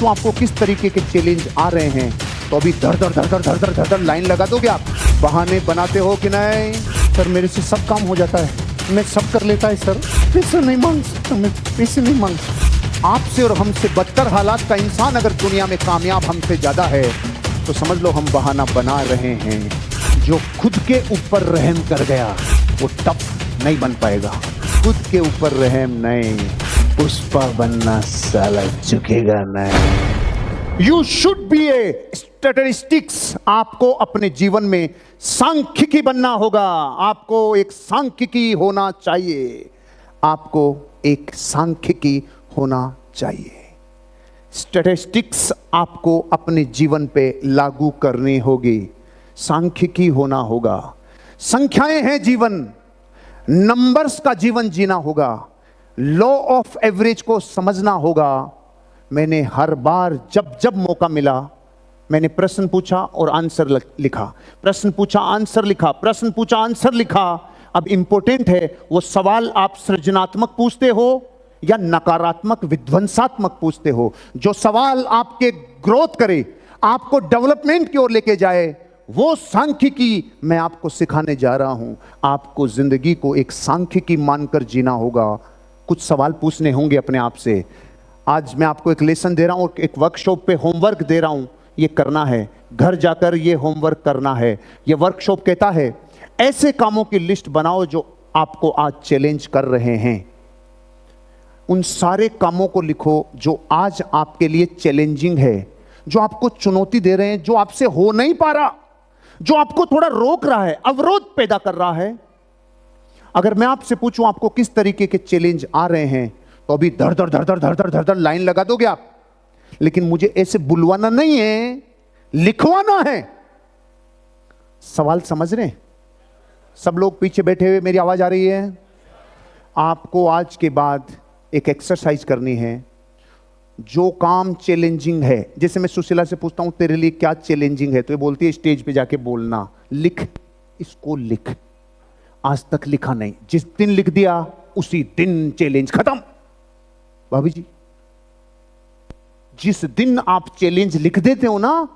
पूछूं आपको किस तरीके के चैलेंज आ रहे हैं तो अभी धड़ धड़ धड़ धड़ धड़ धड़ धड़ धड़ लाइन लगा दोगे आप? बहाने बनाते हो कि नहीं? सर मेरे से सब काम हो जाता है, मैं सब कर लेता है सर, पैसे नहीं मांग सकता, मैं पैसे नहीं मांग सकता। आपसे और हमसे बदतर हालात का इंसान अगर दुनिया में कामयाब हमसे ज्यादा है तो समझ लो हम बहाना बना रहे हैं। जो खुद के ऊपर रहम कर गया वो टफ नहीं बन पाएगा। खुद के ऊपर रहम नहीं, पुष्पा बनना साला झुकेगा नहीं। You should be A statistics. आपको अपने जीवन में सांख्यिकी बनना होगा। आपको एक सांख्यिकी होना चाहिए। आपको एक सांख्यिकी होना चाहिए। स्टैटिस्टिक्स आपको अपने जीवन पे लागू करनी होगी। सांख्यिकी होना होगा। संख्याएं हैं जीवन, नंबर्स का जीवन जीना होगा। लॉ ऑफ एवरेज को समझना होगा। मैंने हर बार जब जब मौका मिला मैंने प्रश्न पूछा और आंसर लिखा, प्रश्न पूछा आंसर लिखा, प्रश्न पूछा आंसर लिखा। अब इंपॉर्टेंट है वो सवाल आप सृजनात्मक पूछते हो या नकारात्मक विध्वंसात्मक पूछते हो। जो सवाल आपके ग्रोथ करे, आपको डेवलपमेंट की ओर लेके जाए, वो सांख्यिकी मैं आपको सिखाने जा रहा हूं। आपको जिंदगी को एक सांख्यिकी मानकर जीना होगा। कुछ सवाल पूछने होंगे अपने आप से। आज मैं आपको एक लेसन दे रहा हूं, एक वर्कशॉप पे होमवर्क दे रहा हूं। ये करना है, घर जाकर ये होमवर्क करना है। ये वर्कशॉप कहता है ऐसे कामों की लिस्ट बनाओ जो आपको आज चैलेंज कर रहे हैं। उन सारे कामों को लिखो जो आज आपके लिए चैलेंजिंग है, जो आपको चुनौती दे रहे हैं, जो आपसे हो नहीं पा रहा, जो आपको थोड़ा रोक रहा है, अवरोध पैदा कर रहा है। अगर मैं आपसे पूछूं आपको किस तरीके के चैलेंज आ रहे हैं तो अभी धड़ धड़ धड़ धड़ धड़ धड़ धड़ धड़ लाइन लगा दोगे आप? लेकिन मुझे ऐसे बुलवाना नहीं है, लिखवाना है। सवाल समझ रहे हैं? सब लोग पीछे बैठे हुए, मेरी आवाज आ रही है? आपको आज के बाद एक एक्सरसाइज करनी है। जो काम चैलेंजिंग है, जैसे मैं सुशीला से पूछता हूं तेरे लिए क्या चैलेंजिंग है, तो ये बोलती है स्टेज पे जाके बोलना। लिख, इसको लिख। आज तक लिखा नहीं, जिस दिन लिख दिया उसी दिन चैलेंज खत्म। भाभी जी, जिस दिन आप चैलेंज लिख देते हो ना,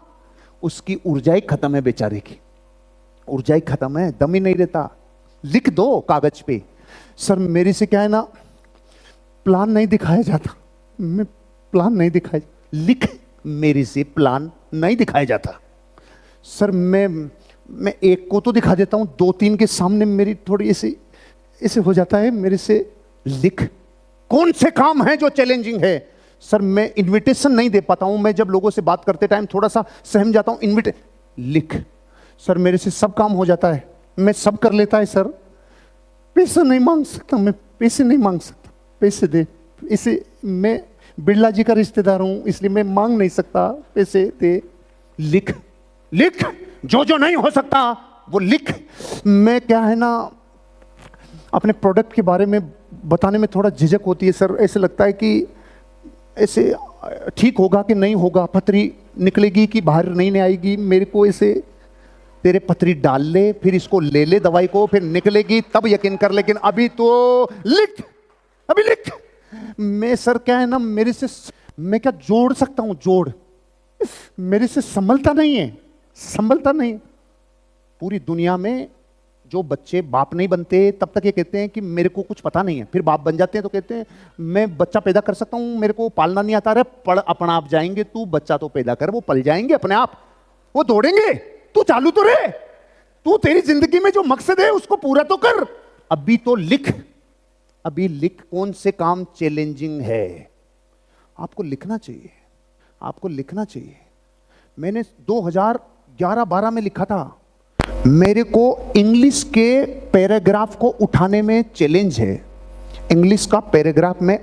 उसकी ऊर्जा ही खत्म है बेचारे की। ऊर्जा ही खत्म है, दम ही नहीं रहता। लिख दो कागज पे। सर मेरे से क्या है ना, प्लान नहीं दिखाया जाता, मैं प्लान नहीं दिखाया। लिख, मेरे से प्लान नहीं दिखाया जाता। सर मैं एक को तो दिखा देता हूं, दो तीन के सामने मेरी थोड़ी ऐसे हो जाता है मेरे से। लिख, कौन से काम है जो चैलेंजिंग है? सर मैं इनविटेशन नहीं दे पाता हूं, मैं जब लोगों से बात करते टाइम थोड़ा सा सहम जाता हूं। लिख, सर मेरे से सब काम हो जाता है, मैं सब कर लेता है सर, पैसे नहीं मांग सकता, मैं पैसे नहीं मांग सकता, पैसे दे। इसे मैं बिरला जी का रिश्तेदार हूं इसलिए मैं मांग नहीं सकता, पैसे दे। लिख, लिख, जो जो नहीं हो सकता वो लिख। मैं क्या है ना, अपने प्रोडक्ट के बारे में बताने में थोड़ा झिझक होती है सर। ऐसे लगता है कि ऐसे ठीक होगा कि नहीं होगा, पथरी निकलेगी कि बाहर नहीं आएगी। मेरे को ऐसे तेरे पथरी डाल ले, फिर इसको ले ले दवाई को, फिर निकलेगी तब यकीन कर। लेकिन अभी तो लिख, अभी लिख। मैं सर क्या है ना, मेरे से मैं क्या जोड़ सकता हूं, जोड़ मेरे से संभलता नहीं है, संभलता नहीं। पूरी दुनिया में जो बच्चे बाप नहीं बनते तब तक ये कहते हैं कि मेरे को कुछ पता नहीं है, फिर बाप बन जाते हैं तो कहते हैं मैं बच्चा पैदा कर सकता हूं, मेरे को पालना नहीं आता। रहे पढ़, अपना आप जाएंगे, तू बच्चा तो पैदा कर, वो पल जाएंगे अपने आप, वो दौड़ेंगे, तू चालू तो रहे। तू तेरी जिंदगी में जो मकसद है उसको पूरा तो कर। अभी तो लिख, अभी लिख कौन से काम चैलेंजिंग है। आपको लिखना चाहिए, आपको लिखना चाहिए। मैंने 2011-12 में लिखा था, मेरे को इंग्लिश के पैराग्राफ को उठाने में चैलेंज है। इंग्लिश का पैराग्राफ मैं